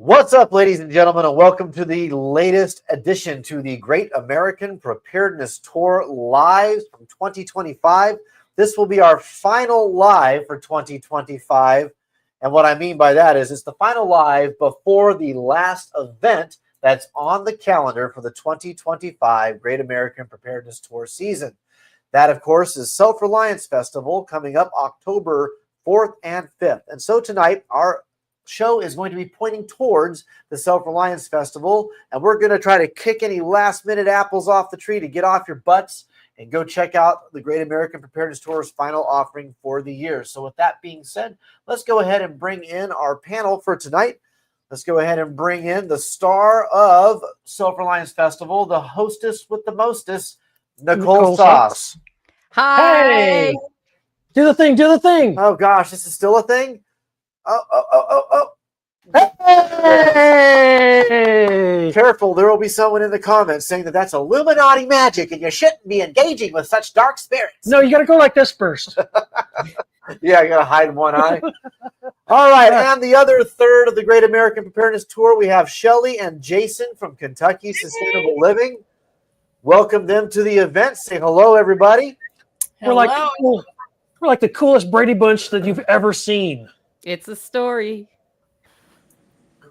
What's up, ladies and gentlemen, and welcome to the latest addition to the Great American Preparedness Tour live from 2025. This will be our final live for 2025. And what I mean by that is it's the final live before the last event that's on the calendar for the 2025 Great American Preparedness Tour season. That, of course, is Self-Reliance Festival coming up October 4th and 5th. And so tonight, our show is going to be pointing towards the Self-Reliance Festival, and we're going to try to kick any last-minute apples off the tree to get off your butts and go check out the Great American Preparedness Tour's final offering for the year. So with that being said, let's go ahead and bring in our panel for tonight. Let's go ahead and bring in the star of Self-Reliance Festival, the hostess with the mostest, Nicole Sauce. Hi. Hey, do the thing, do the thing. Oh gosh, this is still a thing? Oh. Hey! Careful, there will be someone in the comments saying that that's Illuminati magic and you shouldn't be engaging with such dark spirits. No, you got to go like this first. Yeah, you got to hide one eye. All right, and the other third of the Great American Preparedness Tour, we have Shelly and Jason from Kentucky Sustainable Living. Welcome them to the event. Say hello, everybody. We're like the coolest Brady Bunch that you've ever seen. It's a story.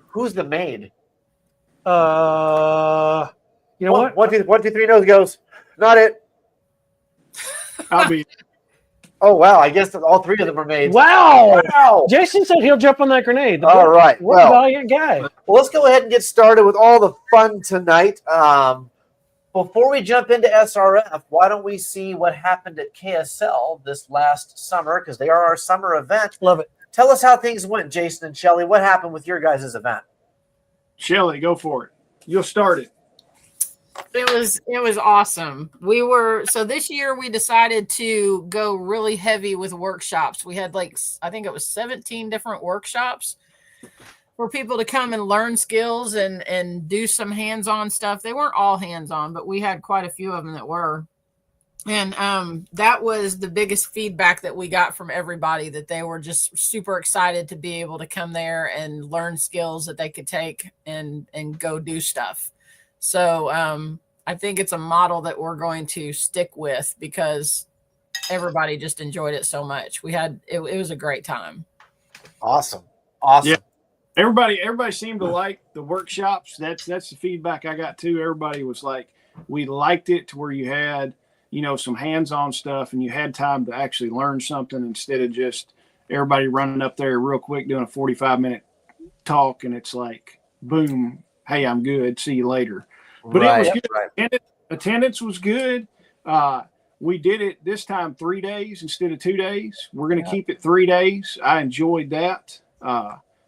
Who's the maid? You know what? 1, 2, 3 nose goes. Not it. I'll be. Oh, wow. I guess that all three of them are maids. Wow. Wow. Jason said he'll jump on that grenade. All right. What a valiant guy. Well, let's go ahead and get started with all the fun tonight. Before we jump into SRF, why don't we see what happened at KSL this last summer, because they are our summer event. Love it. Tell us how things went, Jason and Shelly. What happened with your guys' event? Shelly, go for it. You'll start it. It was awesome. So this year we decided to go really heavy with workshops. We had I think it was 17 different workshops for people to come and learn skills and do some hands-on stuff. They weren't all hands-on, but we had quite a few of them that were. And that was the biggest feedback that we got from everybody, that they were just super excited to be able to come there and learn skills that they could take and go do stuff. So I think it's a model that we're going to stick with because everybody just enjoyed it so much. It was a great time. Awesome. Yeah. Everybody seemed to like the workshops. That's the feedback I got too. Everybody was like, we liked it to where you had, some hands-on stuff and you had time to actually learn something instead of just everybody running up there real quick doing a 45-minute talk and it's like, boom, hey, I'm good. See you later. But it was good. Right. Attendance was good. We did it this time 3 days instead of 2 days. We're going to keep it 3 days. I enjoyed that.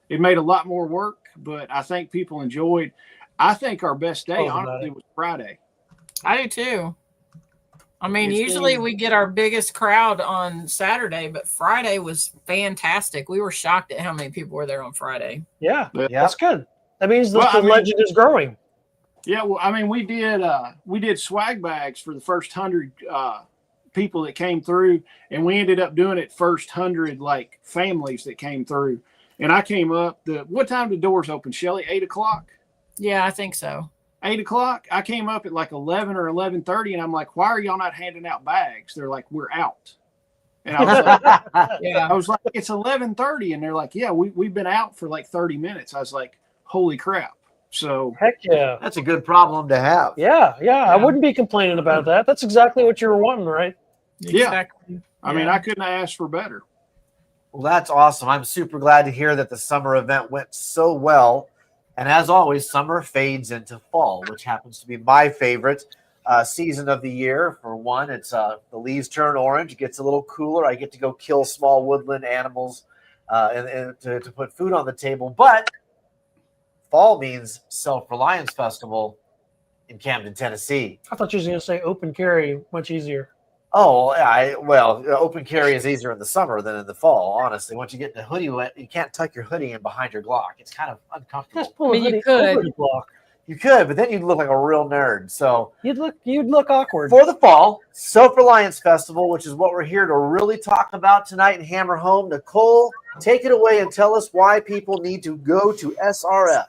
It made a lot more work, but I think people enjoyed. I think our best day, honestly, was Friday. I do too. I mean, usually we get our biggest crowd on Saturday, but Friday was fantastic. We were shocked at how many people were there on Friday. Yeah. That's good. That means the legend is growing. Yeah, well, I mean, we did swag bags for the first 100 people that came through, and we ended up doing it first 100 families that came through. And I came up. What time did doors open, Shelly? 8 o'clock. Yeah, I think so. 8 o'clock. I came up at 11 or 11:30, and I'm like, "Why are y'all not handing out bags?" They're like, "We're out." And I was like, I was like, "It's 11:30," and they're like, "Yeah, we've been out for 30 minutes." I was like, "Holy crap!" So heck yeah, that's a good problem to have. Yeah. I wouldn't be complaining about that. That's exactly what you were wanting, right? Exactly. Yeah. I mean, I couldn't ask for better. Well, that's awesome. I'm super glad to hear that the summer event went so well. And as always, summer fades into fall, which happens to be my favorite season of the year. For one, it's the leaves turn orange. It gets a little cooler. I get to go kill small woodland animals and to put food on the table. But fall means Self-Reliance Festival in Camden, Tennessee. I thought you were going to say open carry, much easier. Oh, open carry is easier in the summer than in the fall, honestly. Once you get the hoodie wet, you can't tuck your hoodie in behind your Glock. It's kind of uncomfortable. Just pull a hoodie over the Glock. You could, but then you'd look like a real nerd. So You'd look awkward. for the fall, Self-Reliance Festival, which is what we're here to really talk about tonight and hammer home. Nicole, take it away and tell us why people need to go to SRF.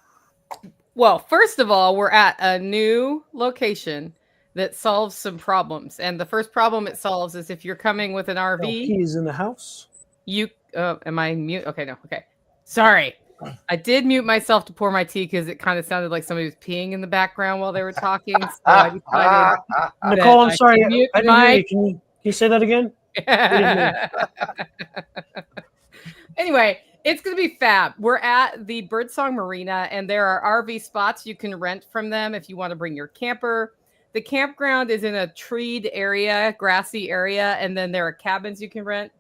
Well, first of all, we're at a new location that solves some problems. And the first problem it solves is if you're coming with an RV, He's in the house. am I mute? Okay, no. Okay. Sorry. I did mute myself to pour my tea because it kind of sounded like somebody was peeing in the background while they were talking. So I decided Nicole, I'm sorry. mute I didn't hear you. Can you say that again? Anyway, it's going to be fab. We're at the Birdsong Marina, and there are RV spots you can rent from them if you want to bring your camper. The campground is in a treed area, grassy area, and then there are cabins you can rent.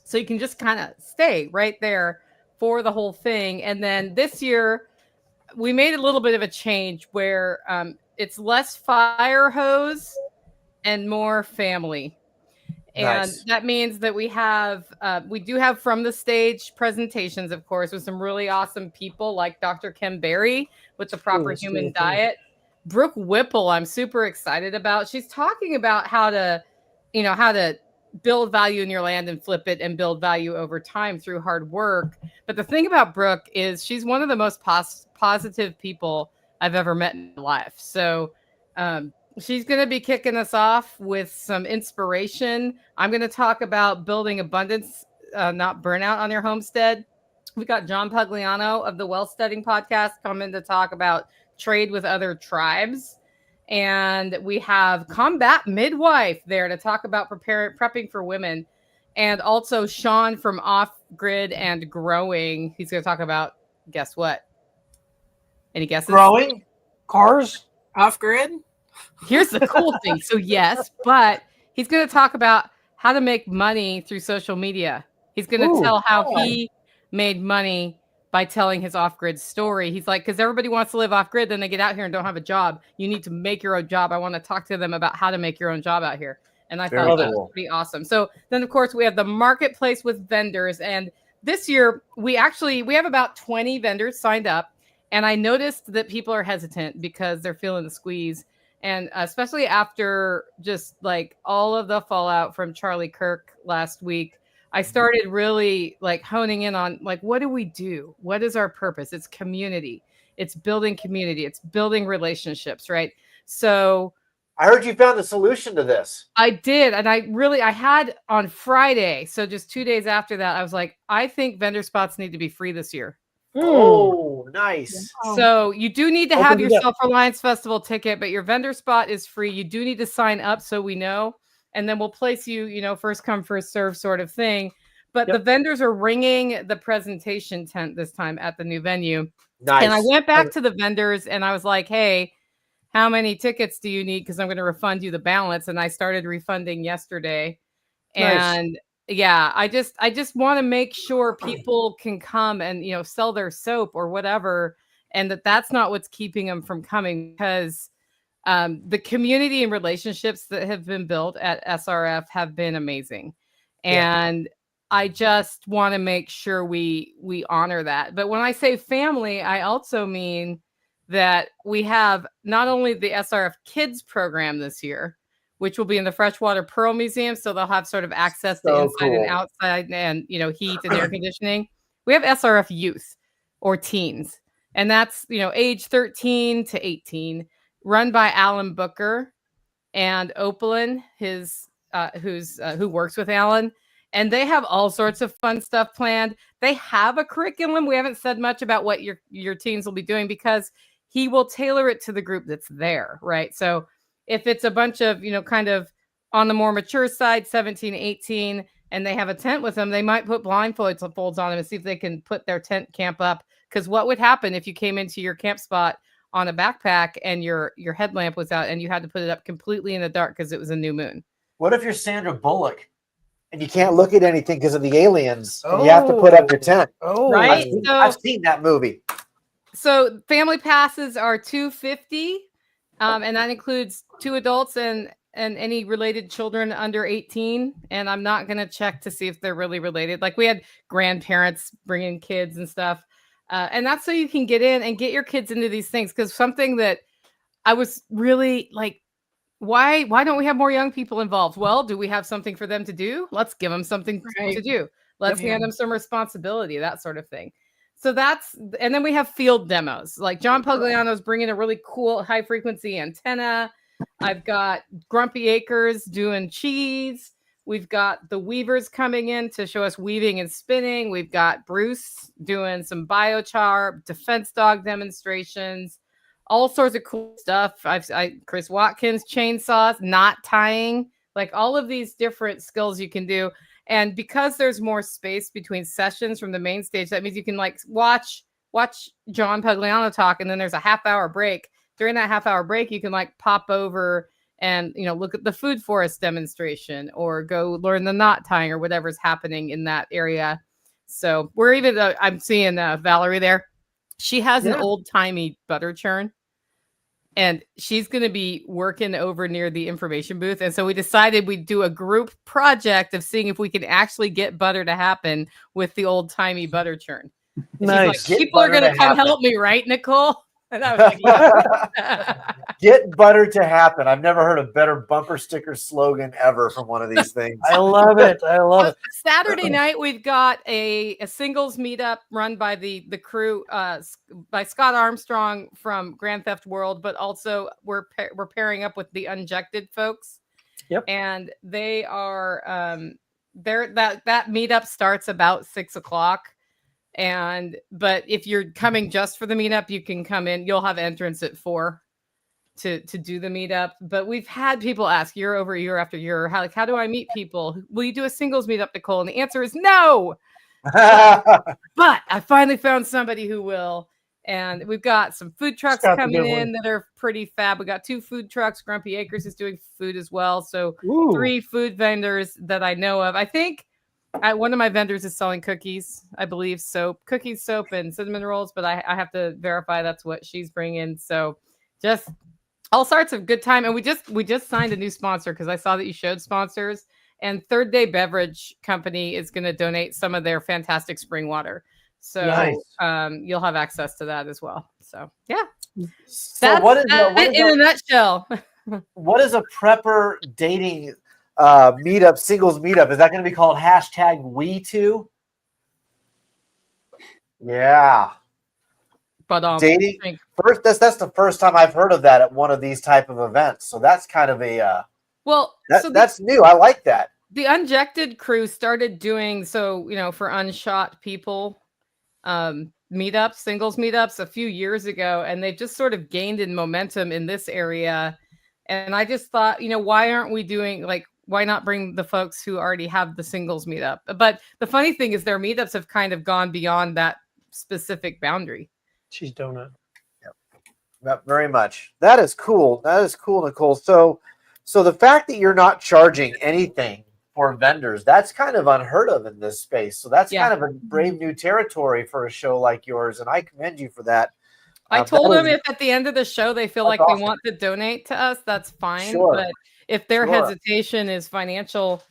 So you can just kind of stay right there for the whole thing. And then this year, we made a little bit of a change where it's less fire hose and more family. And Nice. that means that we do have from the stage presentations, of course, with some really awesome people like Dr. Kim Berry with the Proper Human Diet. Brooke Whipple, I'm super excited about. She's talking about how to build value in your land and flip it and build value over time through hard work. But the thing about Brooke is she's one of the most positive people I've ever met in my life. So she's going to be kicking us off with some inspiration. I'm going to talk about building abundance, not burnout on your homestead. We got John Pugliano of the Wealth Studying Podcast coming to talk about trade with other tribes. And we have Combat Midwife there to talk about prepping for women. And also Sean from Off Grid and Growing. He's going to talk about, guess what? Any guesses? Growing? Cars? Off grid? Here's the cool thing. So yes, but he's going to talk about how to make money through social media. He's going to tell how he made money by telling his off-grid story. He's like, because everybody wants to live off-grid, then they get out here and don't have a job. You need to make your own job. I want to talk to them about how to make your own job out here. And I thought that was pretty awesome. So then, of course, we have the marketplace with vendors. And this year, we have about 20 vendors signed up. And I noticed that people are hesitant because they're feeling the squeeze. And especially after just like all of the fallout from Charlie Kirk last week, I started really like honing in on like, what do we do? What is our purpose? It's community. It's building community. It's building relationships, right? So I heard you found a solution to this. I did. And I had on Friday. So just 2 days after that, I was like, I think vendor spots need to be free this year. Oh, nice. So you do need to have your Self-Reliance Festival ticket, but your vendor spot is free. You do need to sign up so we know. And then we'll place you, first come, first serve sort of thing. But the vendors are ringing the presentation tent this time at the new venue. Nice. And I went back to the vendors and I was like, hey, how many tickets do you need? Because I'm going to refund you the balance. And I started refunding yesterday. Nice. And yeah, I just want to make sure people can come and, sell their soap or whatever. And that's not what's keeping them from coming, because the community and relationships that have been built at SRF have been amazing. And I just want to make sure we honor that. But when I say family, I also mean that we have not only the SRF Kids program this year, which will be in the Freshwater Pearl Museum. So they'll have sort of access to inside and outside and, heat and air conditioning. We have SRF Youth or Teens. And that's, age 13 to 18. Run by Alan Booker and Opalyn, who works with Alan, and they have all sorts of fun stuff planned. They have a curriculum. We haven't said much about what your teens will be doing because he will tailor it to the group that's there, right? So if it's a bunch of, kind of on the more mature side, 17, 18, and they have a tent with them, they might put blindfolds on them and see if they can put their tent camp up. Because what would happen if you came into your camp spot on a backpack and your headlamp was out and you had to put it up completely in the dark because it was a new moon? What if you're Sandra Bullock and you can't look at anything because of the aliens and you have to put up your tent? Right. I've seen that movie. So family passes are $250, and that includes 2 adults and any related children under 18. And I'm not going to check to see if they're really related. Like we had grandparents bringing kids and stuff. And that's so you can get in and get your kids into these things. Because something that I was really like, why don't we have more young people involved? Well, do we have something for them to do? Let's give them something to do. Let's hand them some responsibility, that sort of thing. So and then we have field demos. Like John Pugliano's bringing a really cool high frequency antenna. I've got Grumpy Acres doing cheese. We've got the weavers coming in to show us weaving and spinning. We've got Bruce doing some biochar, defense dog demonstrations, all sorts of cool stuff. Chris Watkins, chainsaws, knot tying, like all of these different skills you can do. And because there's more space between sessions from the main stage, that means you can like watch John Pugliano talk, and then there's a half-hour break. During that half-hour break, you can like pop over and look at the food forest demonstration, or go learn the knot tying, or whatever's happening in that area. So we're even I'm seeing Valerie there. She has an old-timey butter churn, and she's going to be working over near the information booth. And so we decided we'd do a group project of seeing if we can actually get butter to happen with the old-timey butter churn. Nice. Like, people are going to come help me, right, Nicole? And I was like, yeah. Get butter to happen. I've never heard a better bumper sticker slogan ever from one of these things. I love it. I love it. Saturday night, we've got a singles meetup run by the crew, by Scott Armstrong from Grand Theft World, but also we're pairing up with the Unjected folks. Yep. And they are that meetup starts about 6:00. But if you're coming just for the meetup, you can come in. You'll have entrance at 4 to do the meetup. But we've had people ask year over year after year, how do I meet people? Will you do a singles meetup, Nicole? And the answer is no. But I finally found somebody who will. And we've got some food trucks coming in that are pretty fab. We got 2 food trucks. Grumpy Acres is doing food as well. So 3 food vendors that I know of. I think one of my vendors is selling cookies, I believe, cookies, soap, and cinnamon rolls, but I have to verify that's what she's bringing. So just all sorts of good time. And we just signed a new sponsor, because I saw that you showed sponsors, and Third Day Beverage Company is going to donate some of their fantastic spring water. So nice. You'll have access to that as well. So yeah, so what is in a nutshell? What is a prepper dating meetup, singles meetup? Is that going to be called #we2? Yeah. But dating first. That's the first time I've heard of that at one of these type of events. So that's kind of a that's new. I like that. The Unjected crew started doing for unshot people meetups, singles meetups a few years ago, and they've just sort of gained in momentum in this area. And I just thought, why aren't we doing why not bring the folks who already have the singles meetup? But the funny thing is their meetups have kind of gone beyond that specific boundary. She's donut. Yep, very much. That is cool. That is cool, Nicole. So the fact that you're not charging anything for vendors, that's kind of unheard of in this space. So that's kind of a brave new territory for a show like yours, and I commend you for that. I told them if at the end of the show they feel like they want to donate to us, that's fine. Sure. But if their hesitation is financial,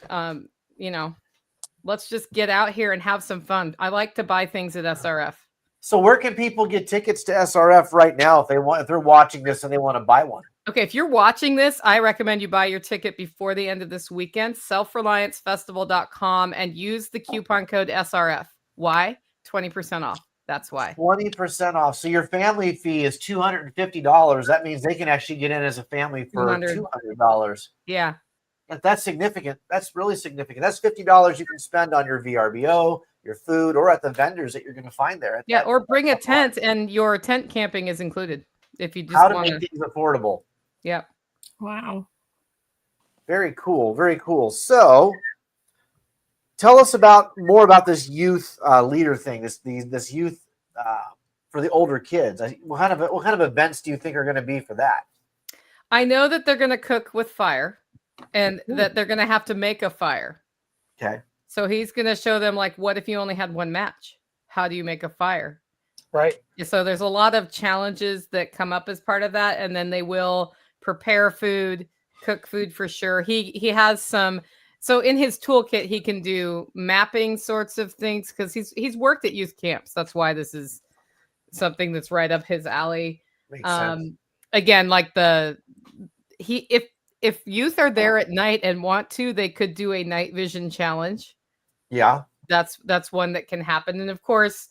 let's just get out here and have some fun. I like to buy things at SRF. So where can people get tickets to SRF right now if they're watching this and they want to buy one? Okay, if you're watching this, I recommend you buy your ticket before the end of this weekend, self-reliancefestival.com, and use the coupon code SRF. Why? 20% off. That's why. 20% off. So your family fee is $250. That means they can actually get in as a family for $200. Yeah. That's significant. That's really significant. That's $50 you can spend on your VRBO, your food, or at the vendors that you're going to find there. Or bring a tent, and your tent camping is included. If you just want to make things affordable. Yeah. Wow. Very cool. Very cool. So tell us more about this youth leader thing, this youth for the older kids. What kind of events do you think are going to be for that? I know that they're going to cook with fire, and that they're going to have to make a fire. Okay. So he's going to show them, what if you only had one match? How do you make a fire? Right. So there's a lot of challenges that come up as part of that, and then they will prepare food, cook food for sure. He has some. So in his toolkit, he can do mapping sorts of things, because he's worked at youth camps. That's why this is something that's right up his alley. Makes sense. again, like if youth are there at night and want to, they could do a night vision challenge. Yeah. That's one that can happen. And of course,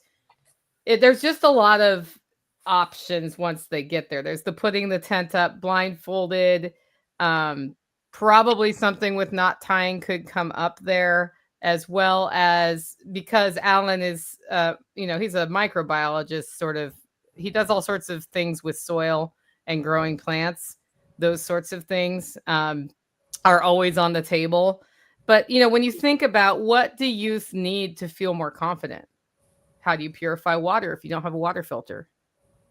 there's just a lot of options once they get there. There's the putting the tent up blindfolded. Probably something with knot tying could come up there, as well as, because Alan is, he's a microbiologist, sort of. He does all sorts of things with soil and growing plants. Those sorts of things are always on the table. But, when you think about what do youth need to feel more confident? How do you purify water if you don't have a water filter?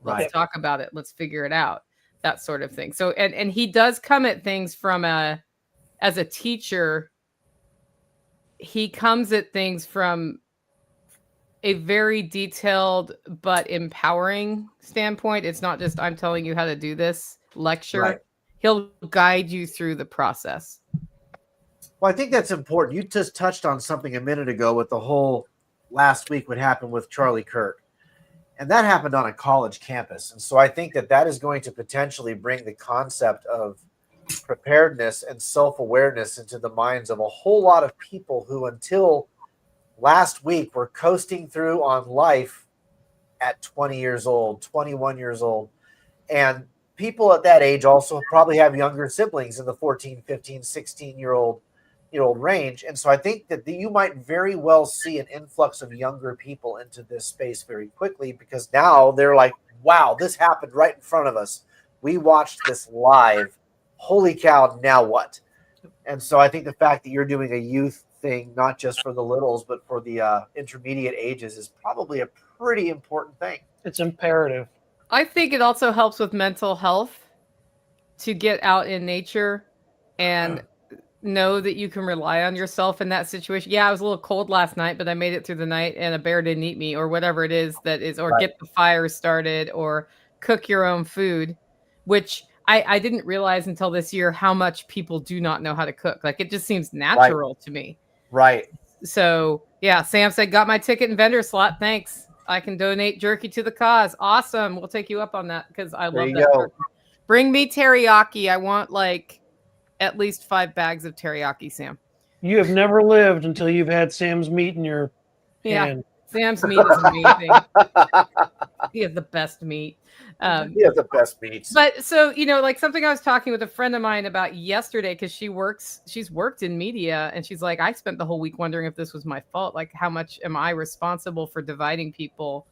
Let's talk about it. Let's figure it out. That sort of thing. So, and he does come at things as a teacher, he comes at things from a very detailed but empowering standpoint. It's not just, I'm telling you how to do this lecture. Right. He'll guide you through the process. Well, I think that's important. You just touched on something a minute ago with the whole last week what happened with Charlie Kirk. And that happened on a college campus. And so I think that is going to potentially bring the concept of preparedness and self-awareness into the minds of a whole lot of people who until last week were coasting through on life at 20 years old, 21 years old. And people at that age also probably have younger siblings in the 14, 15, 16-year-old range. And so I think that you might very well see an influx of younger people into this space very quickly, because now they're like, wow, this happened right in front of us. We watched this live. Holy cow, now what? And so I think the fact that you're doing a youth thing, not just for the littles, but for the intermediate ages, is probably a pretty important thing. It's imperative. I think it also helps with mental health to get out in nature and know that you can rely on yourself in that situation. Yeah, I was a little cold last night, but I made it through the night and a bear didn't eat me, or whatever it is or get the fire started, or cook your own food, which I didn't realize until this year how much people do not know how to cook. Like, it just seems natural to me. Right. So yeah, Sam said, got my ticket and vendor slot. Thanks. I can donate jerky to the cause. Awesome. We'll take you up on that, because I love that jerky. Bring me teriyaki. I want at least 5 bags of teriyaki, Sam. You have never lived until you've had Sam's meat in your hand. Sam's meat is amazing. He has the best meat. He has the best meats. But so, like something I was talking with a friend of mine about yesterday, because she's worked in media, and she's like, I spent the whole week wondering if this was my fault. Like, how much am I responsible for dividing people,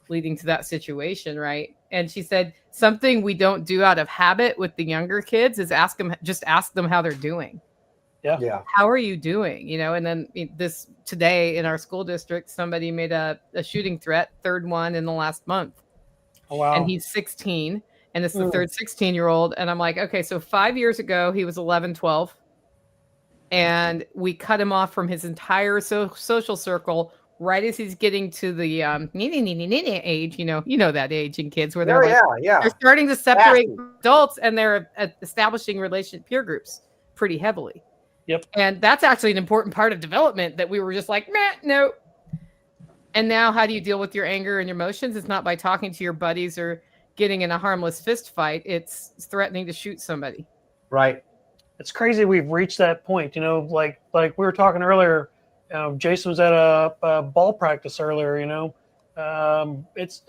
leading to that situation, right? And she said, something we don't do out of habit with the younger kids is ask them how they're doing. Yeah. How are you doing? And then today in our school district, somebody made a shooting threat, third one in the last month. Oh, wow. And he's 16, and it's the third 16-year-old. And I'm like, okay, so 5 years ago, he was 11, 12. And we cut him off from his entire social circle right as he's getting to the age, that age in kids where they're they're starting to separate adults, and they're establishing peer groups pretty heavily. Yep. And that's actually an important part of development that we were just like, no. And now how do you deal with your anger and your emotions? It's not by talking to your buddies or getting in a harmless fist fight. It's threatening to shoot somebody. Right. It's crazy we've reached that point. Like we were talking earlier, Jason was at a ball practice earlier, it's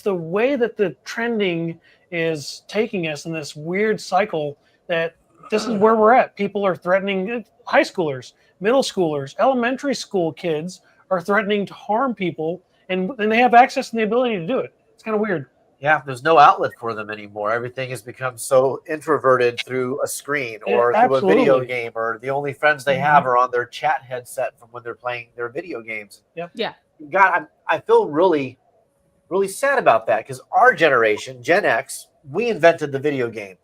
the way that the trending is taking us in this weird cycle that this is where we're at. People are threatening high schoolers, middle schoolers, elementary school kids are threatening to harm people, and they have access and the ability to do it. It's kind of weird. Yeah, there's no outlet for them anymore. Everything has become so introverted through a screen or through a video game, or the only friends they have are on their chat headset from when they're playing their video games. Yep. Yeah. God, I feel really, really sad about that, because our generation, Gen X, we invented the video game.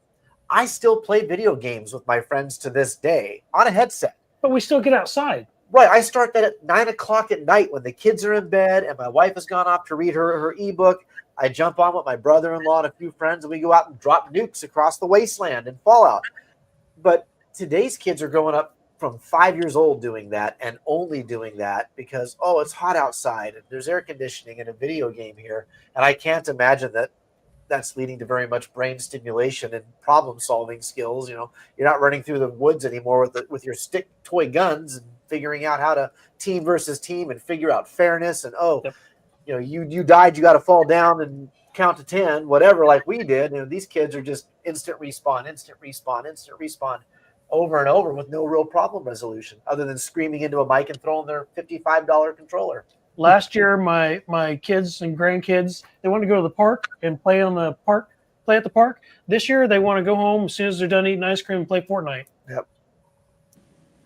I still play video games with my friends to this day on a headset. But we still get outside. Right. I start that at 9 o'clock at night when the kids are in bed and my wife has gone off to read her ebook. I jump on with my brother-in-law and a few friends, and we go out and drop nukes across the wasteland in Fallout. But today's kids are growing up from 5 years old doing that, and only doing that because, it's hot outside and there's air conditioning and a video game here. And I can't imagine that that's leading to very much brain stimulation and problem solving skills. You're not running through the woods anymore with your stick toy guns and figuring out how to team versus team and figure out fairness and you died, you got to fall down and count to 10, whatever, like we did. These kids are just instant respawn over and over with no real problem resolution other than screaming into a mic and throwing their $55 controller. Last year, my kids and grandkids, they want to go to the park and play at the park. This year, they want to go home as soon as they're done eating ice cream and play Fortnite. Yep.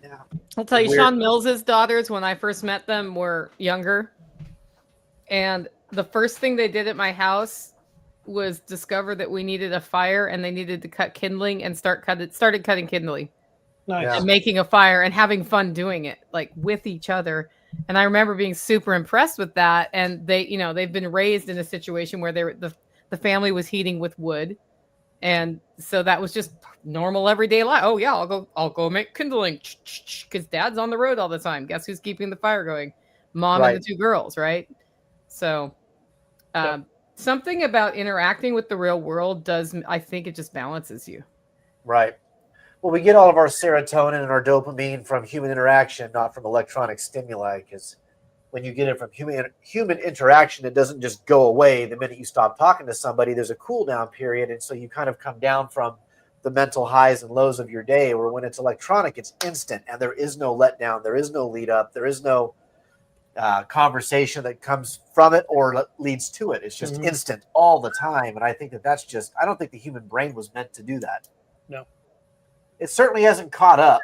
Yeah. I'll tell you, Sean Mills's daughters, when I first met them, were younger. And the first thing they did at my house was discover that we needed a fire and they needed to cut kindling and started cutting kindling. Nice. And making a fire and having fun doing it, like with each other. And I remember being super impressed with that. And they've been raised in a situation where the family was heating with wood. And so that was just normal everyday life. Oh yeah, I'll go make kindling because dad's on the road all the time. Guess who's keeping the fire going? Mom and the two girls, right? So something about interacting with the real world I think it just balances you. Right. Well, we get all of our serotonin and our dopamine from human interaction, not from electronic stimuli, because when you get it from human interaction, it doesn't just go away the minute you stop talking to somebody. There's a cool down period, and so you kind of come down from the mental highs and lows of your day, where when it's electronic, it's instant, and there is no letdown, there is no lead up, there is no conversation that comes from it or leads to it. It's just instant all the time, and I think that's just, I don't think the human brain was meant to do that. No. It certainly hasn't caught up.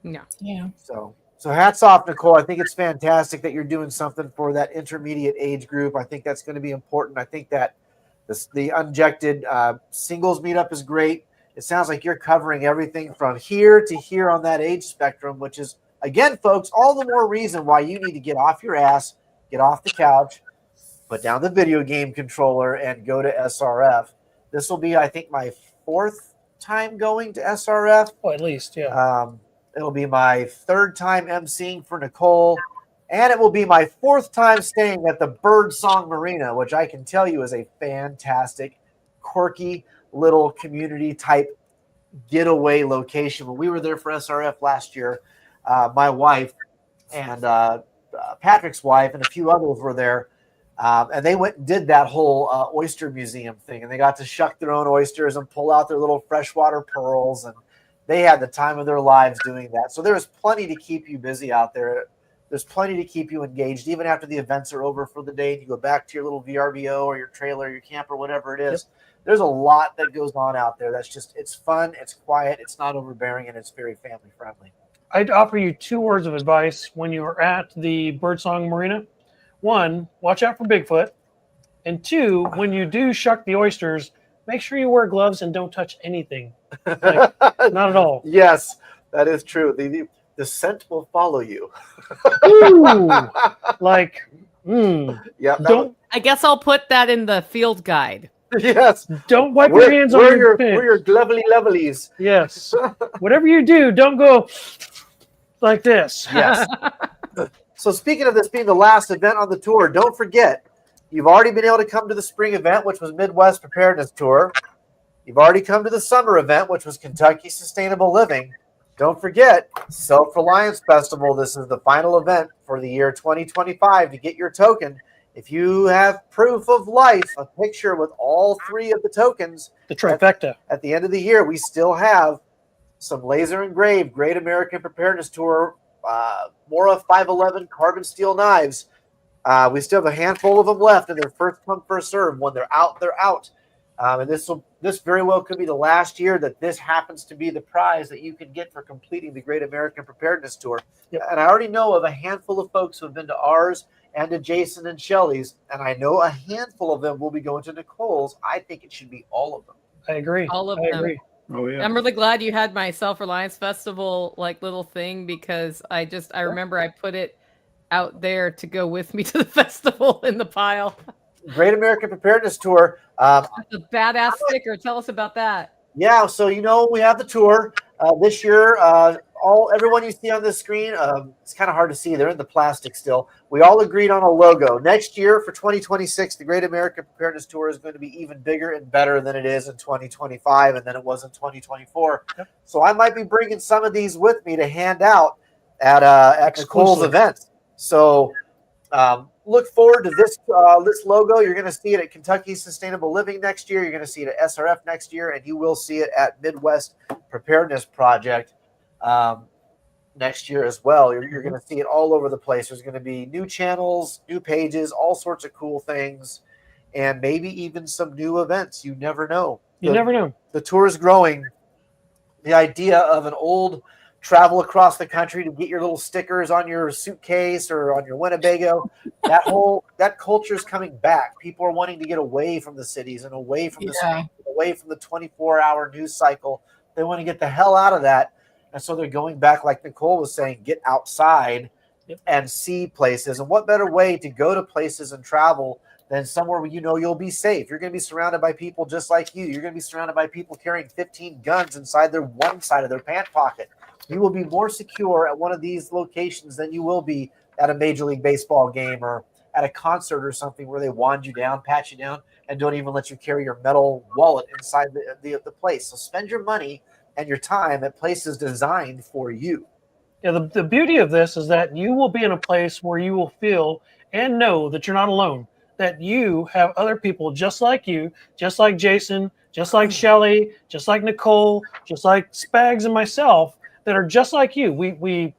No. Yeah. So hats off, Nicole. I think it's fantastic that you're doing something for that intermediate age group. I think that's going to be important. I think that the unjected singles meetup is great. It sounds like you're covering everything from here to here on that age spectrum, which is, again, folks, all the more reason why you need to get off your ass, get off the couch, put down the video game controller, and go to SRF. This will be, I think, my 4th time going to SRF. Oh, at least, yeah. It'll be my 3rd time emceeing for Nicole, and it will be my 4th time staying at the Birdsong Marina, which I can tell you is a fantastic, quirky little community type getaway location. When we were there for SRF last year, my wife and Patrick's wife and a few others were there. And they went and did that whole oyster museum thing, and they got to shuck their own oysters and pull out their little freshwater pearls, and they had the time of their lives doing that. So there's plenty to keep you busy out there. There's plenty to keep you engaged, even after the events are over for the day and you go back to your little VRBO or your trailer, your camper, whatever it is. Yep. There's a lot that goes on out there. That's just, it's fun, it's quiet, it's not overbearing, and it's very family friendly. I'd offer you 2 words of advice when you're at the Birdsong Marina. 1, watch out for Bigfoot. And 2, when you do shuck the oysters, make sure you wear gloves and don't touch anything. Like, not at all. Yes, that is true. The scent will follow you. Ooh, yeah. Don't. I guess I'll put that in the field guide. Yes. Don't wipe your hands on your pants. Wear your lovelies. Yes. Whatever you do, don't go like this. Yes. So speaking of this being the last event on the tour, don't forget, you've already been able to come to the spring event, which was Midwest Preparedness Tour. You've already come to the summer event, which was Kentucky Sustainable Living. Don't forget, Self-Reliance Festival. This is the final event for the year 2025 to get your token. If you have proof of life, a picture with all 3 of the tokens. The trifecta. At the end of the year, we still have some laser engraved Great American Preparedness Tour Mora 511 carbon steel knives. We still have a handful of them left, and they're first come, first serve. When they're out, they're out. And this very well could be the last year that this happens to be the prize that you can get for completing the Great American Preparedness Tour. Yep. And I already know of a handful of folks who have been to ours and to Jason and Shelley's, and I know a handful of them will be going to Nicole's. I think it should be all of them. I agree. All of them. Agree. Oh yeah. I'm really glad you had my Self-Reliance Festival little thing, because I remember I put it out there to go with me to the festival in the pile. Great American Preparedness Tour. That's a badass sticker. Tell us about that. Yeah, so we have the tour. This year, everyone you see on this screen, it's kind of hard to see. They're in the plastic still. We all agreed on a logo. Next year for 2026, the Great American Preparedness Tour is going to be even bigger and better than it is in 2025 and than it was in 2024. Yep. So I might be bringing some of these with me to hand out at Nicole's Exclusive. events. So look forward to this logo. You're going to see it at Kentucky Sustainable Living next year. You're going to see it at SRF next year, and you will see it at Midwest Preparedness Project next year as well. You're going to see it all over the place. There's going to be new channels, new pages, all sorts of cool things, and maybe even some new events. You never know. You never know. The tour is growing. The idea of an old travel across the country to get your little stickers on your suitcase or on your Winnebago, that culture is coming back. People are wanting to get away from the cities and away from away from the 24-hour news cycle. They want to get the hell out of that. And so they're going back, like Nicole was saying, get outside and see places. And what better way to go to places and travel than somewhere where you know you'll be safe? You're going to be surrounded by people just like you. You're going to be surrounded by people carrying 15 guns inside one side of their pant pocket. You will be more secure at one of these locations than you will be at a Major League Baseball game or at a concert or something where they wand you down, pat you down, and don't even let you carry your metal wallet inside the place. So spend your money and your time at places designed for you. Yeah, the beauty of this is that you will be in a place where you will feel and know that you're not alone, that you have other people just like you, just like Jason, just like Shelly, just like Nicole, just like Spags and myself, that are just like you. We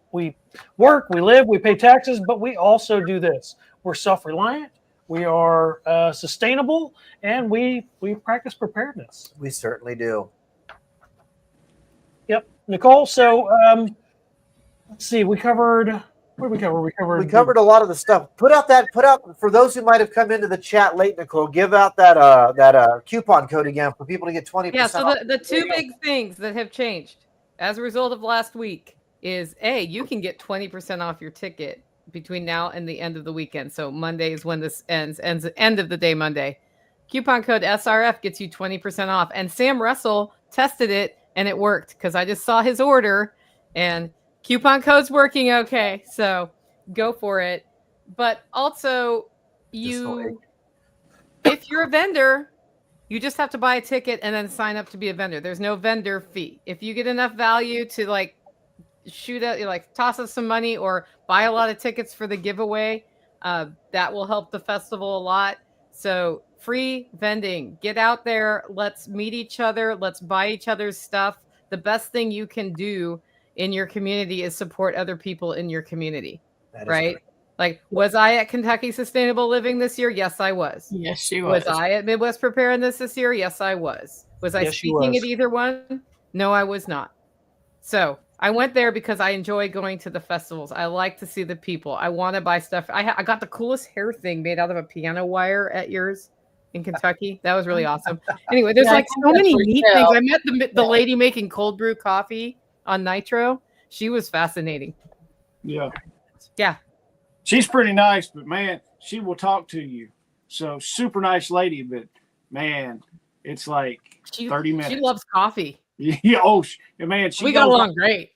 work, we live, we pay taxes, but we also do this. We're self-reliant, we are sustainable, and we practice preparedness. We certainly do. Yep. Nicole, so let's see, what did we cover? We covered a lot of the stuff. Put out for those who might have come into the chat late, Nicole, give out that coupon code again for people to get 20%. Yeah, so the two big things that have changed as a result of last week is you can get 20% off your ticket between now and the end of the weekend. So Monday is when this ends end of the day Monday. Coupon code SRF gets you 20% off. And Sam Russell tested it and it worked because I just saw his order and coupon code's working okay. So go for it. But also if you're a vendor, you just have to buy a ticket and then sign up to be a vendor. There's no vendor fee. If you get enough value to toss us some money or buy a lot of tickets for the giveaway, that will help the festival a lot. So free vending, get out there. Let's meet each other. Let's buy each other's stuff. The best thing you can do in your community is support other people in your community, right? Great. Like, was I at Kentucky Sustainable Living this year? Yes, I was. Yes, she was. Was I at Midwest Preparedness this year? Yes, I was. Was I speaking at either one? No, I was not. So I went there because I enjoy going to the festivals. I like to see the people. I want to buy stuff. I got the coolest hair thing made out of a piano wire at yours in Kentucky. That was really awesome. Anyway, there's so many neat things. I met the lady making cold brew coffee on Nitro. She was fascinating. Yeah. Yeah. She's pretty nice, but man, she will talk to you. So super nice lady, but man, it's like 30 minutes. She loves coffee. Yeah, man, we got along great.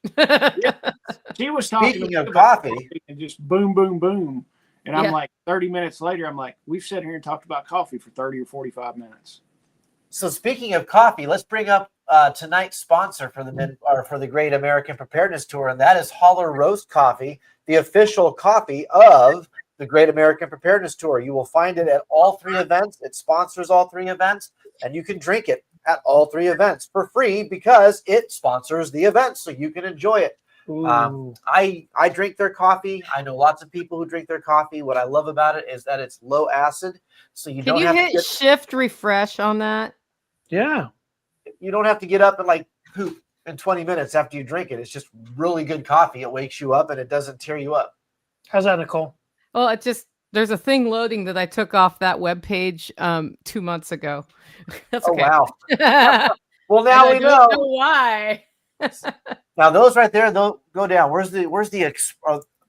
She was talking Speaking of coffee and just boom, boom, boom. And I'm like, 30 minutes later, I'm like, we've sat here and talked about coffee for 30 or 45 minutes. So speaking of coffee, let's bring up tonight's sponsor for the Great American Preparedness Tour, and that is Holler Roast Coffee, the official coffee of the Great American Preparedness Tour. You will find it at all three events. It sponsors all three events, and you can drink it at all three events for free because it sponsors the event, so you can enjoy it. I drink their coffee. I know lots of people who drink their coffee. What I love about it is that it's low acid, so you don't have to hit shift refresh on that. Yeah. You don't have to get up and like poop in 20 minutes after you drink it. It's just really good coffee. It wakes you up and it doesn't tear you up. How's that, Nicole? Well, there's a thing loading that I took off that webpage 2 months ago. That's okay. Oh, wow. Well, now we know why. Now those right there, they'll go down. Where's the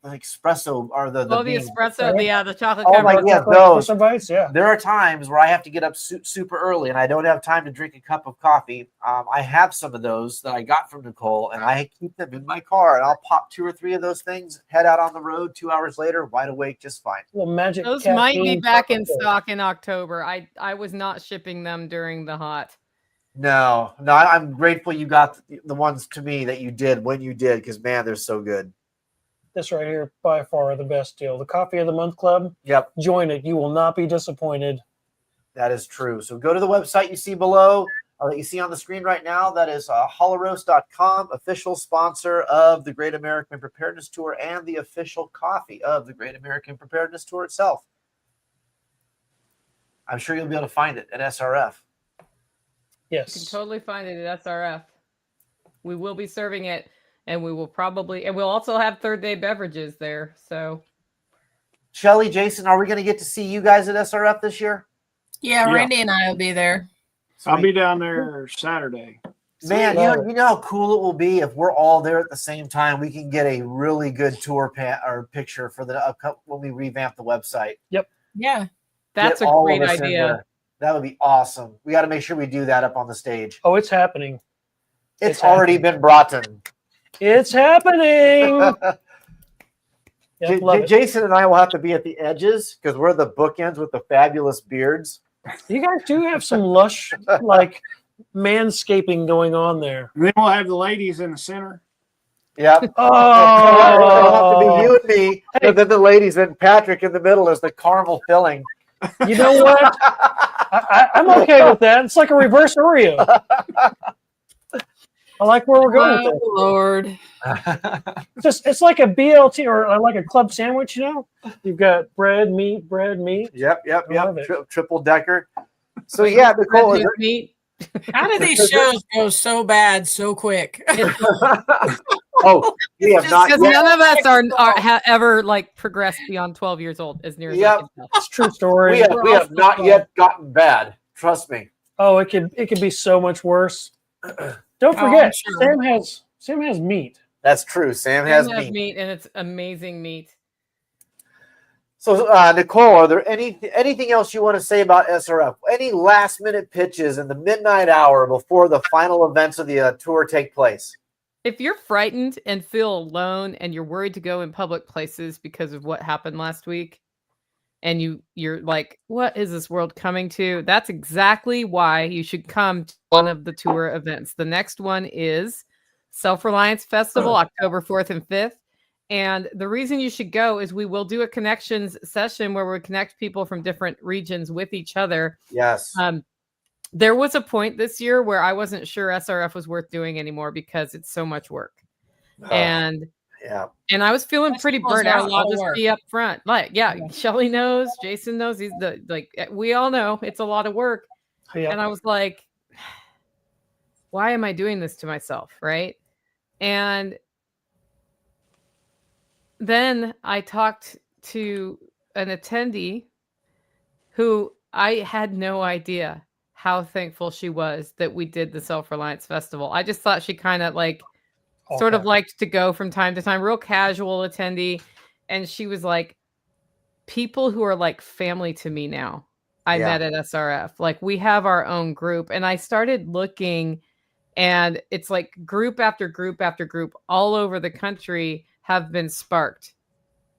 espresso or the the beans. espresso, the chocolate Oh covered. my Chocolate those. espresso bites, yeah. There are times where I have to get up super early and I don't have time to drink a cup of coffee. I have some of those that I got from Nicole, and I keep them in my car, and I'll pop 2 or 3 of those things, head out on the road 2 hours later, wide awake, just fine. Little magic. Those might be caffeine back in chocolate. stock in October. I was not shipping them during the hot. No, I'm grateful you got the ones to me that you did when you did, because man, they're so good. This right here, by far the best deal. The Coffee of the Month Club. Yep. Join it. You will not be disappointed. That is true. So go to the website you see below, or that you see on the screen right now. That is holoroast.com, official sponsor of the Great American Preparedness Tour and the official coffee of the Great American Preparedness Tour itself. I'm sure you'll be able to find it at SRF. Yes. You can totally find it at SRF. We will be serving it, and we'll also have third day beverages there. So, Shelly, Jason, are we going to get to see you guys at SRF this year? Yeah, Yeah. Randy and I will be there. I'll Sweet. be down there Saturday. Man, Sweet. you know how cool it will be if we're all there at the same time. We can get a really good tour or picture for the when we revamp the website. Yeah. that's Get a all great of us in idea. there. That would be awesome. We got to make sure we do that up on the stage. Oh, it's happening. It's already been brought in. It's happening. Yep, love it. Jason and I will have to be at the edges because we're the bookends with the fabulous beards. You guys do have some lush, like, manscaping going on there. And then we'll have the ladies in the center. Yep. Oh, It'll have to be you and me, and then the ladies, and Patrick in the middle is the caramel filling. you know what? I'm okay with that. It's like a reverse Oreo. I like where we're going with Oh, Lord. it's like a BLT or like a club sandwich, you know? You've got bread, meat. Yep. I love it. Triple decker. So yeah, Nicole, is Red meat. How do these shows go so bad so quick? oh, we have not Because yet. none of us have ever like progressed beyond 12 years old, as near as I Yep. can tell. It's a true story. We have not yet gotten bad. Trust me. Oh, it could be so much worse. Don't Oh, I'm forget, sure. Sam has meat. That's true. Sam It has has meat. meat, and it's amazing meat. So, Nicole, are there anything else you want to say about SRF? Any last minute pitches in the midnight hour before the final events of the tour take place? If you're frightened and feel alone and you're worried to go in public places because of what happened last week, and you're like, what is this world coming to? That's exactly why you should come to one of the tour events. The next one is Self-Reliance Festival, October 4th and 5th. And the reason you should go is we will do a connections session where we connect people from different regions with each other. Yes. There was a point this year where I wasn't sure SRF was worth doing anymore because it's so much work. And I was feeling pretty burnt out. I'll just be up front. Like, Shelly knows, Jason knows. He's we all know it's a lot of work. Yeah. And I was like, why am I doing this to myself? Right. And then I talked to an attendee who I had no idea how thankful she was that we did the Self-Reliance Festival. I just thought she kind of sort of liked to go from time to time, real casual attendee. And she was like, people who are like family to me now, I met at SRF. Like, we have our own group. And I started looking, and it's like group after group after group all over the country have been sparked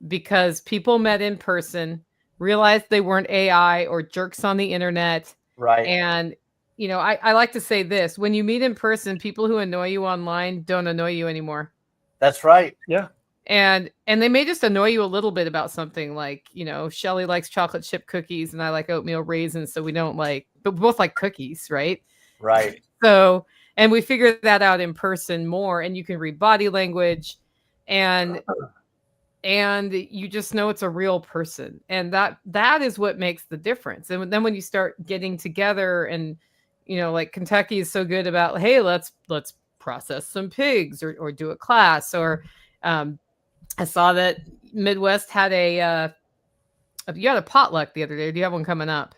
because people met in person, realized they weren't AI or jerks on the internet. Right. And, I like to say this: when you meet in person, people who annoy you online don't annoy you anymore. That's right. Yeah. And they may just annoy you a little bit about something, like, Shelly likes chocolate chip cookies and I like oatmeal raisins. So we don't but we both like cookies. Right. Right. So, and we figured that out in person more, and you can read body language, and you just know it's a real person. And that is what makes the difference. And then when you start getting together and, like Kentucky is so good about, hey, let's process some pigs or do a class, or I saw that Midwest had you had a potluck the other day. Do you have one coming up?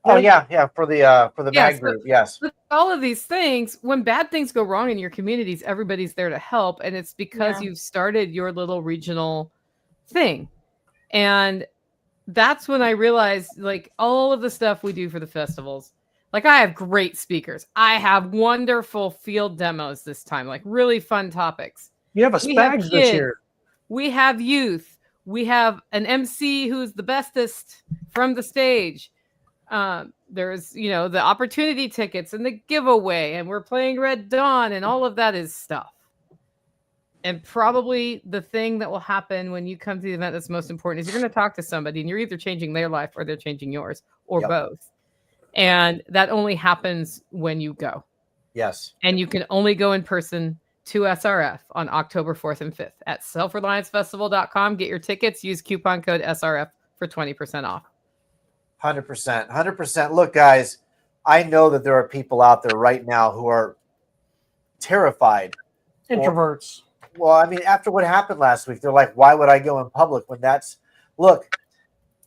Oh yeah, for the Yeah, mag group, yes. But all of these things, when bad things go wrong in your communities, everybody's there to help, and it's because you've started your little regional thing. And that's when I realized, like, all of the stuff we do for the festivals. Like, I have great speakers. I have wonderful field demos this time, like really fun topics. You have a We have Spags this kids. year. We have youth. We have an MC who's the bestest from the stage. There's, the opportunity tickets and the giveaway, and we're playing Red Dawn, and all of that is stuff. And probably the thing that will happen when you come to the event that's most important is you're going to talk to somebody, and you're either changing their life or they're changing yours, or both. And that only happens when you go. Yes. And you can only go in person to SRF on October 4th and 5th at self-reliancefestival.com. Get your tickets. Use coupon code SRF for 20% off. 100%. Look, guys, I know that there are people out there right now who are terrified. Introverts. Well, I mean, after what happened last week, they're like, why would I go in public when that's... Look,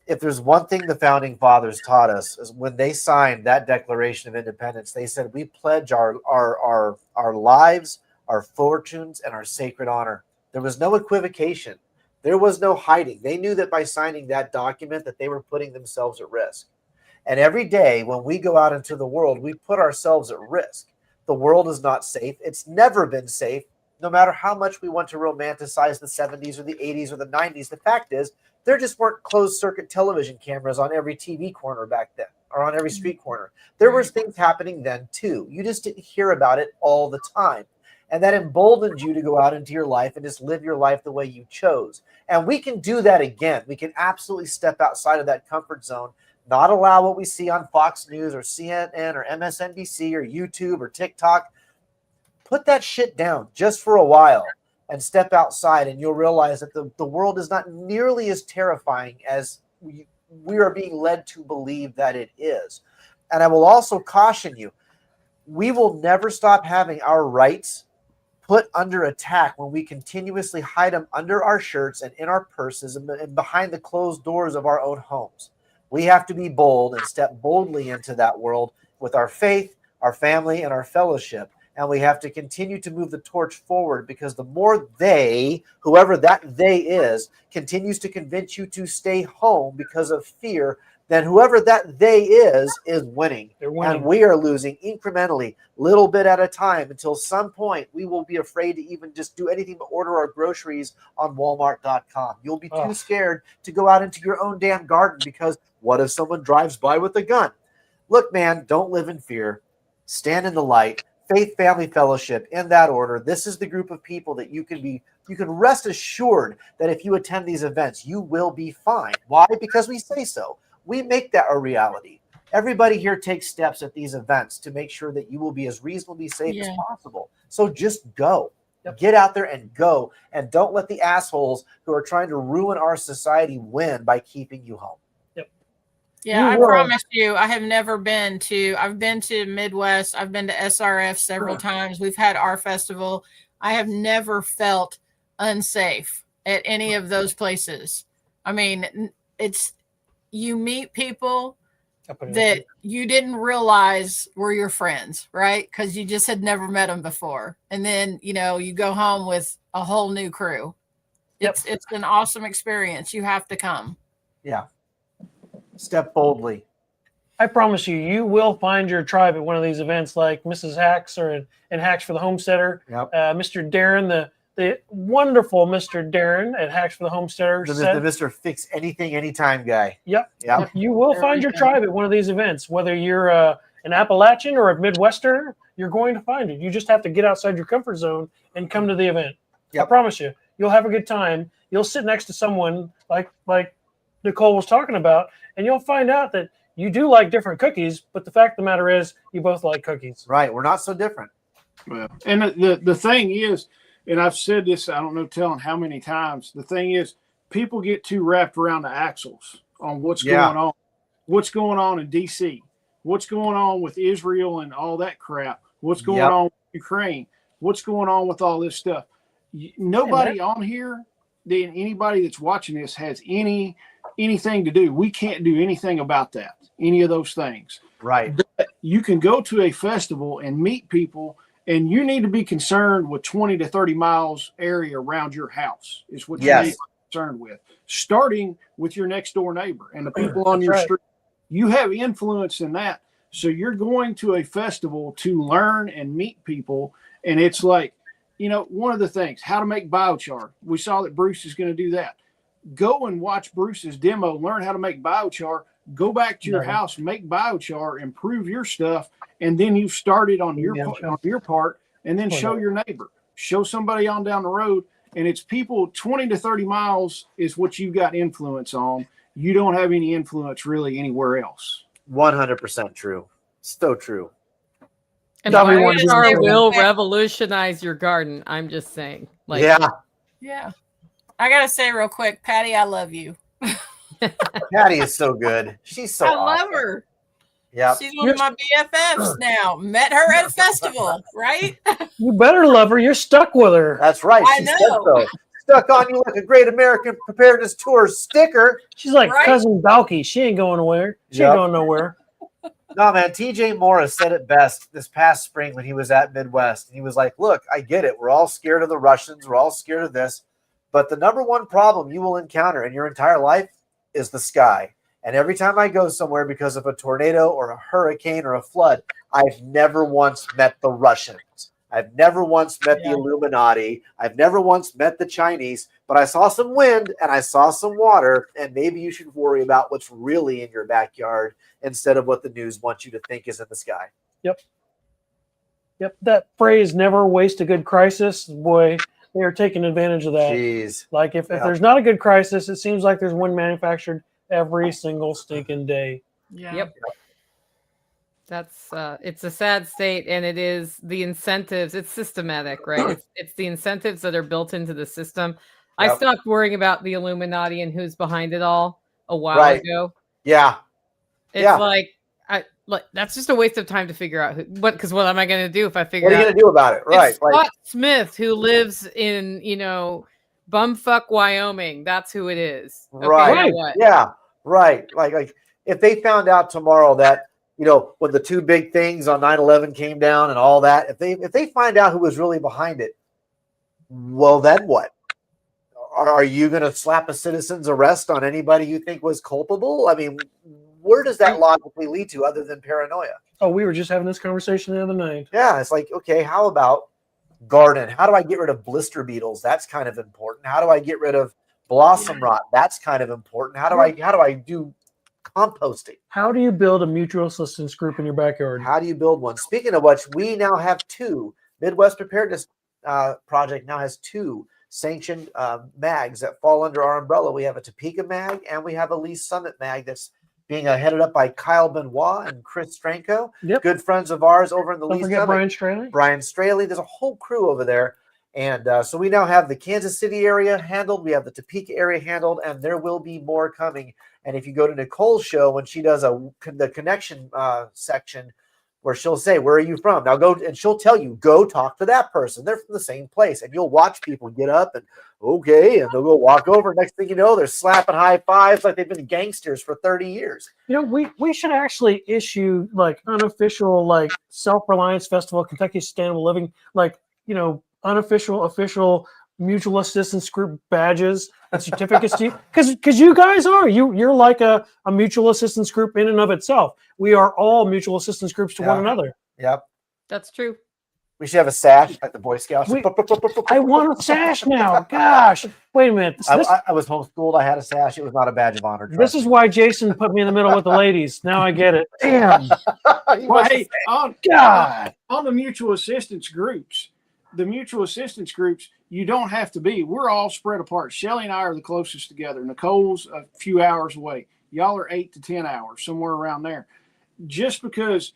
if there's one thing the founding fathers taught us is when they signed that Declaration of Independence, they said, we pledge our lives, our fortunes, and our sacred honor. There was no equivocation. There was no hiding. They knew that by signing that document that they were putting themselves at risk. And every day when we go out into the world, we put ourselves at risk. The world is not safe. It's never been safe, no matter how much we want to romanticize the 70s or the 80s or the 90s. The fact is, there just weren't closed circuit television cameras on every TV corner back then, or on every street corner. There was things happening then too. You just didn't hear about it all the time. And that emboldened you to go out into your life and just live your life the way you chose. And we can do that again. We can absolutely step outside of that comfort zone, not allow what we see on Fox News or CNN or MSNBC or YouTube or TikTok. Put that shit down just for a while and step outside, and you'll realize that the world is not nearly as terrifying as we are being led to believe that it is. And I will also caution you, we will never stop having our rights put under attack when we continuously hide them under our shirts and in our purses and behind the closed doors of our own homes. We have to be bold and step boldly into that world with our faith, our family, and our fellowship. And we have to continue to move the torch forward, because the more they, whoever that they is, continues to convince you to stay home because of fear, then whoever that they is winning. They're winning. And we are losing incrementally, little bit at a time, until some point we will be afraid to even just do anything but order our groceries on Walmart.com. You'll be too scared to go out into your own damn garden, because what if someone drives by with a gun? Look, man, don't live in fear. Stand in the light. Faith, family, fellowship, in that order. This is the group of people that you can rest assured that if you attend these events, you will be fine. Why? Because we say so. We make that a reality. Everybody here takes steps at these events to make sure that you will be as reasonably safe as possible. So just go. Get out there and go. And don't let the assholes who are trying to ruin our society win by keeping you home. Yeah, I promise you, I have never been to, I've been to Midwest. I've been to SRF several times. We've had our festival. I have never felt unsafe at any of those places. I mean, you meet people that you didn't realize were your friends, right? Because you just had never met them before. And then, you go home with a whole new crew. It's an awesome experience. You have to come. Yeah. Step boldly. I promise you, you will find your tribe at one of these events, like Mrs. Hacks and Hacks for the Homesteader. Mr. Darren, the wonderful Mr. Darren at Hacks for the Homesteader. The Mr. Fix Anything Anytime guy. Yep. You will find your tribe at one of these events. Whether you're an Appalachian or a Midwesterner, you're going to find it. You just have to get outside your comfort zone and come to the event. I promise you, you'll have a good time. You'll sit next to someone like Nicole was talking about, and you'll find out that you do like different cookies, but the fact of the matter is you both like cookies. Right. We're not so different. Well, and the thing is, and I've said this, I don't know telling how many times, the thing is, people get too wrapped around the axles on what's going on. What's going on in D.C., what's going on with Israel and all that crap, what's going on with Ukraine, what's going on with all this stuff. Nobody on here, anybody that's watching this has any anything to do. We can't do anything about that, any of those things. Right. But you can go to a festival and meet people, and you need to be concerned with 20 to 30 miles area around your house is what you need to be concerned with, starting with your next door neighbor and the people on your street. You have influence in that. So you're going to a festival to learn and meet people. And it's like, you know, one of the things, how to make biochar. We saw that Bruce is going to do that. Go and watch Bruce's demo, learn how to make biochar, go back to your house, make biochar, improve your stuff. And then you've started on your part, and then show your neighbor, show somebody on down the road. And it's people 20 to 30 miles is what you've got influence on. You don't have any influence really anywhere else. 100% true. So true. And biochar will revolutionize your garden. I'm just saying. Like, yeah. I gotta say real quick, Patty, I love you. Patty is so good. She's so I love her. Yeah, she's one of my BFFs now. Met her at a festival, right? You better love her. You're stuck with her. That's right. I know. So. Stuck on you like a Great American Preparedness Tour sticker. She's like Cousin Balky. She ain't going nowhere. She ain't going nowhere. No, man. TJ Morris said it best this past spring when he was at Midwest. And he was like, look, I get it. We're all scared of the Russians. We're all scared of this. But the number one problem you will encounter in your entire life is the sky. And every time I go somewhere because of a tornado or a hurricane or a flood, I've never once met the Russians. I've never once met the Illuminati. I've never once met the Chinese, but I saw some wind and I saw some water, and maybe you should worry about what's really in your backyard instead of what the news wants you to think is in the sky. Yep. That phrase, never waste a good crisis, boy, they are taking advantage of that. Jeez. Like if there's not a good crisis, it seems like there's one manufactured every single stinking day. Yep. That's it's a sad state, and it is the incentives. It's systematic, right? It's the incentives that are built into the system. I stopped worrying about the Illuminati and who's behind it all a while ago. Yeah, it's like that's just a waste of time to figure out because what am I going to do if I figure out? What are you going to do about it? Right, Scott Smith, who lives in bumfuck Wyoming. That's who it is. Okay, right. Yeah. Right. Like if they found out tomorrow that, when the two big things on 9/11 came down and all that, if they find out who was really behind it, well, then what? Are you going to slap a citizen's arrest on anybody you think was culpable? I mean, where does that logically lead to other than paranoia? Oh, we were just having this conversation the other night. Yeah. It's like, okay, how about garden? How do I get rid of blister beetles? That's kind of important. How do I get rid of blossom rot? That's kind of important. How do I do composting? How do you build a mutual assistance group in your backyard? How do you build one? Speaking of which, we now have two. Midwest Preparedness Project now has two sanctioned mags that fall under our umbrella. We have a Topeka mag and we have a Lee Summit mag that's being headed up by Kyle Benoit and Chris Stranko. Yep. Good friends of ours over in the Don't Lee forget Summit. Brian Straley. There's a whole crew over there. And so we now have the Kansas City area handled. We have the Topeka area handled, and there will be more coming. And if you go to Nicole's show, when she does the connection section, where she'll say, "Where are you from?" Now go, and she'll tell you, "Go talk to that person. They're from the same place." And you'll watch people get up and and they'll go walk over. Next thing you know, they're slapping high fives like they've been gangsters for 30 years. We should actually issue like unofficial self-reliance festival, Kentucky Sustainable Living, unofficial, official mutual assistance group badges and certificates to you, because you guys you're like a mutual assistance group in and of itself. We are all mutual assistance groups to one another. Yep, that's true. We should have a sash like the Boy Scouts. I want a sash now. Gosh, wait a minute. I was homeschooled. I had a sash. It was not a badge of honor. This is why Jason put me in the middle with the ladies. Now I get it. Damn. On the mutual assistance groups. The mutual assistance groups, you don't have to be. We're all spread apart. Shelly and I are the closest together. Nicole's a few hours away. Y'all are 8 to 10 hours, somewhere around there. Just because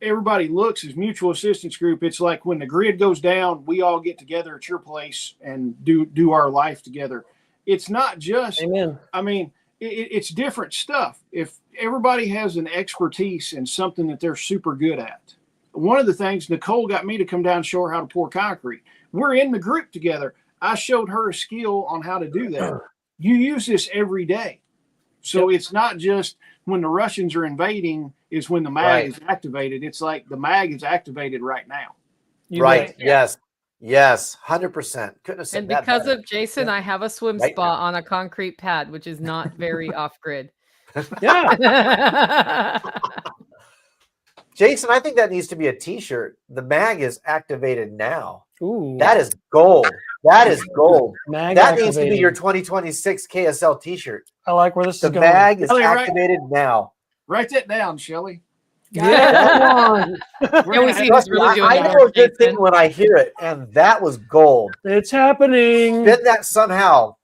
everybody looks as mutual assistance group, it's like when the grid goes down, we all get together at your place and do our life together. It's not just, Amen. I mean, it's different stuff. If everybody has an expertise in something that they're super good at. One of the things, Nicole got me to come down and show her how to pour concrete. We're in the group together. I showed her a skill on how to do that. You use this every day. So it's not just when the Russians are invading is when the mag is activated. It's like the mag is activated right now. Right. Yes. Yes. 100%. Couldn't have said And that because better. of Jason, I have a swim Right spa on a concrete pad, which is not very off grid. Yeah. Jason, I think that needs to be a t-shirt. The mag is activated now. Ooh. That is gold. That is gold. Mag That activated. needs to be your 2026 KSL t-shirt. I like where this The is going. mag is Shelley, activated now. Write that down, Shelly. Yeah. Yeah, we see Trust he's me, really doing I the know a work, good thing Jason. when I hear it, and that was gold. It's happening. Spin that somehow.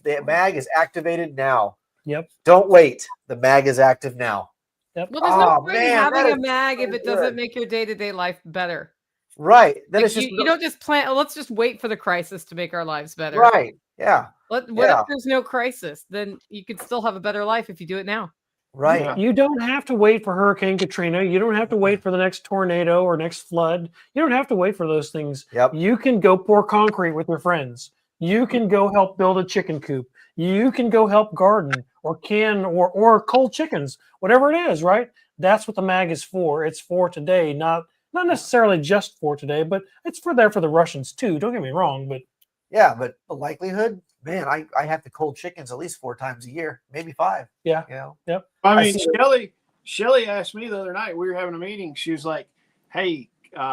The mag is activated now. Yep. Don't wait. The mag is active now. Yep. Well, there's no Oh, point in man, that having a is mag so if it good. doesn't make your day-to-day life better. Right. Then Like, it's just you don't just plan. Let's just wait for the crisis to make our lives better. right. Yeah. What Yeah. if there's no crisis? Then you could still have a better life if you do it now. Right. Yeah. You don't have to wait for Hurricane Katrina. You don't have to wait for the next tornado or next flood. You don't have to wait for those things. Yep. You can go pour concrete with your friends. You can go help build a chicken coop. You can go help garden or can or cold chickens, whatever it is, right? That's what the mag is for. It's for today, not necessarily just for today, but it's for there for the Russians too. Don't get me wrong, but Yeah, but the likelihood, man, I have to cold chickens at least 4 times a year, maybe 5. yeah. You know? Yep. I mean, see Shelly asked me the other night, we were having a meeting. She was like, hey,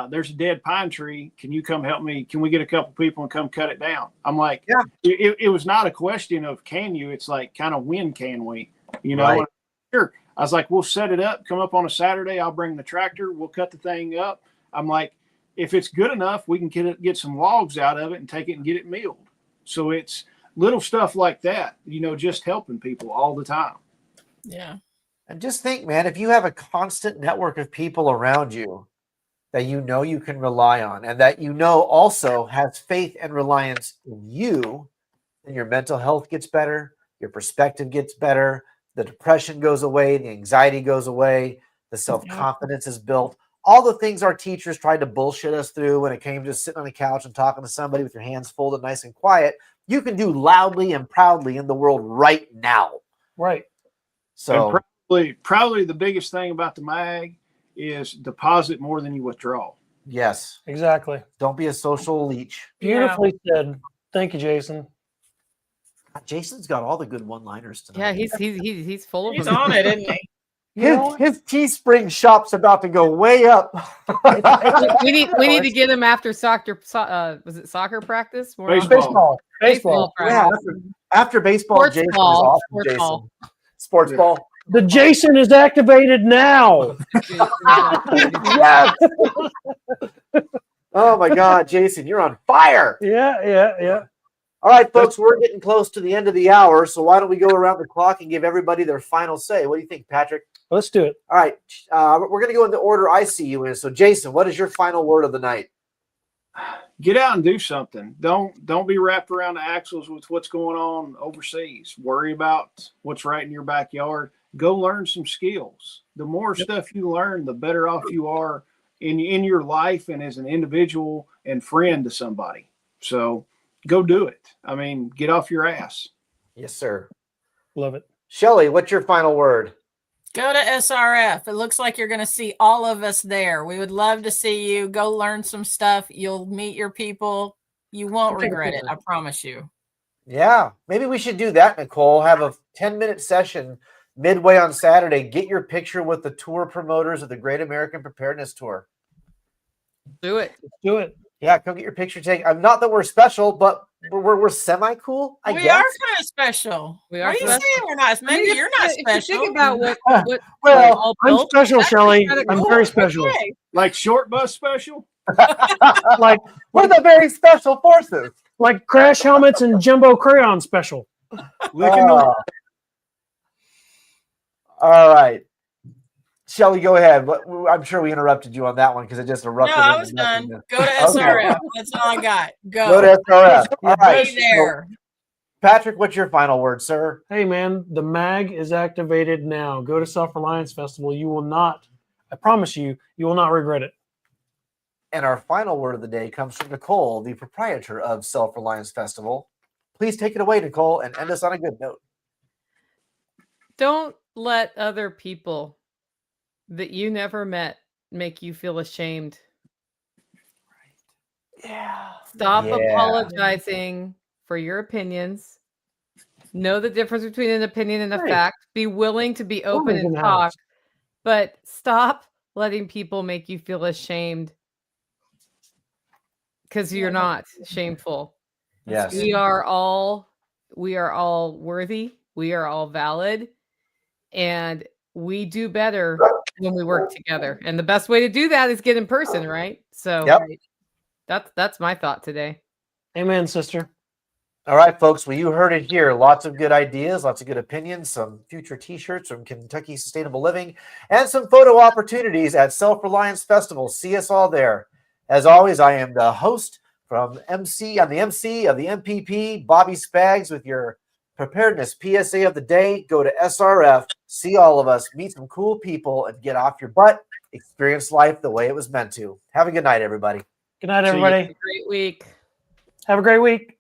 there's a dead pine tree. Can you come help me? Can we get a couple people and come cut it down? I'm like, Yeah. It was not a question of can you, it's like kind of when can we, you know? Right. Sure. I was like, we'll set it up, come up on a Saturday. I'll bring the tractor. We'll cut the thing up. I'm like, if it's good enough, we can get some logs out of it and take it and get it milled. So it's little stuff like that, you know, just helping people all the time. Yeah. And just think, man, if you have a constant network of people around you that you know you can rely on and that you know also has faith and reliance in you, then your mental health gets better, your perspective gets better, the depression goes away, the anxiety goes away, the self-confidence is built. All the things our teachers tried to bullshit us through when it came to sitting on the couch and talking to somebody with your hands folded nice and quiet, you can do loudly and proudly in the world right now. Right. So probably the biggest thing about the mag is deposit more than you withdraw. yes, Exactly. don't be a social leech. Beautifully said. Thank you, Jason. Jason's got all the good one-liners tonight. Yeah, he's full of He's them. on it, isn't he? His Teespring shop's about to go way up. we need to get him after soccer. Was it soccer practice? We're on- Baseball. Baseball. Yeah, practice. after baseball, Sports Jason ball. is awesome. Sports Jason. ball. Sports ball. The Jason is activated now. Yes. Oh my God, Jason, you're on fire. Yeah. All right, folks, we're getting close to the end of the hour, so why don't we go around the clock and give everybody their final say? What do you think, Patrick? Let's do it. All right, we're going to go in the order I see you in. So, Jason, what is your final word of the night? Get out and do something. Don't be wrapped around the axles with what's going on overseas. Worry about what's right in your backyard. Go learn some skills. The more stuff you learn, the better off you are in your life and as an individual and friend to somebody. So go do it. I mean, get off your ass. Yes, sir. Love it. Shelly, what's your final word? Go to SRF. It looks like you're going to see all of us there. We would love to see you. Go learn some stuff. You'll meet your people. You won't regret it. I promise you. Yeah, maybe we should do that, Nicole. Have a 10-minute session midway on Saturday. Get your picture with the tour promoters of the Great American Preparedness Tour. Do it. Let's do it. Yeah, come get your picture taken. I'm not that we're special, but we're semi-cool, I We guess. are kind of special. We What are are you special. saying we're not? Maybe you're not If you special. think about what Well, all I'm built, special, that's Shelly. kinda I'm cool. very special. Okay. Like short bus special. Like We're the very special forces. like crash helmets and jumbo crayon special. Licking the All right. Shelly, go ahead. I'm sure we interrupted you on that one because it just No, erupted. I into was done. nothingness. Go to SRF. That's all I got. Go Go. to SRF. All right. Be there. Patrick, what's your final word, sir? Hey man, the mag is activated now. Go to Self-Reliance Festival. You will not, I promise you, you will not regret it. And our final word of the day comes from Nicole, the proprietor of Self-Reliance Festival. Please take it away, Nicole, and end us on a good note. don't let other people that you never met make you feel ashamed. Yeah. Stop Yeah. apologizing for your opinions. Know the difference between an opinion and a Right. fact. Be willing to be open Woman's in and the talk, house. but stop letting people make you feel ashamed because you're not shameful. Yes. We are all worthy. We are all valid, and we do better when we work together. And the best way to do that is get in person, right? So Yep. that's my thought today. Amen, sister. All right, folks. Well, you heard it here. Lots of good ideas, lots of good opinions, some future T-shirts from Kentucky Sustainable Living, and some photo opportunities at Self-Reliance Festival. See us all there. As always, I am the host from MC. I'm the MC of the MPP, Bobby Spags, with your preparedness PSA of the day. Go to SRF, see all of us, meet some cool people, and get off your butt. Experience life the way it was meant to. Have a good night, everybody. Good night, See ya. everybody. Great week. Have a great week.